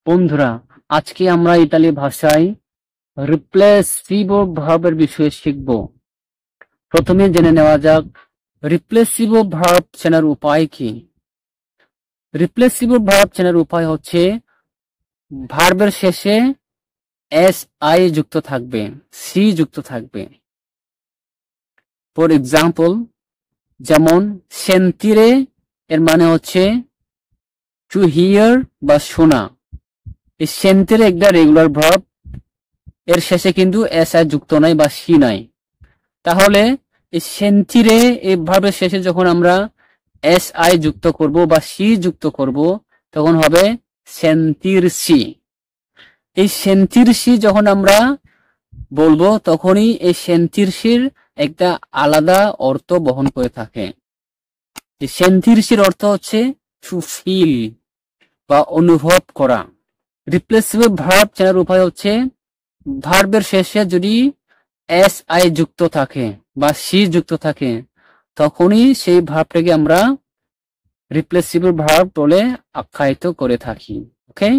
বন্ধুরা, আজকে আমরা ইতালি ভাষায় রিপ্লেসিভো ভার্বের বিষয়ে শিখব। প্রথমে জেনে নেওয়া যাক রিপ্লেসিভো ভার্ব চেনার উপায় কি। রিপ্লেসিভো ভার্ব চেনার উপায় হচ্ছে ভার্বের শেষে এস আই যুক্ত থাকবে, সি যুক্ত থাকবে। ফর এক্সাম্পল, যেমন সেন্তিরে এর মানে হচ্ছে টু হিয়ার বা শোনা। এই সেন্তিরে একটা রেগুলার ভার্ব, এর শেষে কিন্তু এস আই যুক্ত নাই বা সি নাই। তাহলে এই সেন্তিরে এই ভার্বের শেষে যখন আমরা এস আই যুক্ত করব বা সি যুক্ত করব তখন হবে সেন্তিরসি। এই সেন্তিরসি যখন আমরা বলবো তখনই এই সেন্তিরসির একটা আলাদা অর্থ বহন করে থাকে। এই সেন্তিরসির অর্থ হচ্ছে টু ফিল বা অনুভব করা। রিপ্লেসিবল ভার্ব চেনার উপায় হচ্ছে ভার্বের শেষে যদি এস আই যুক্ত থাকে বা সি যুক্ত থাকে তখনই সেই ভার্বটাকে আমরা রিপ্লেসিবল ভার্ব বলে আখ্যায়িত করে থাকি। ওকে।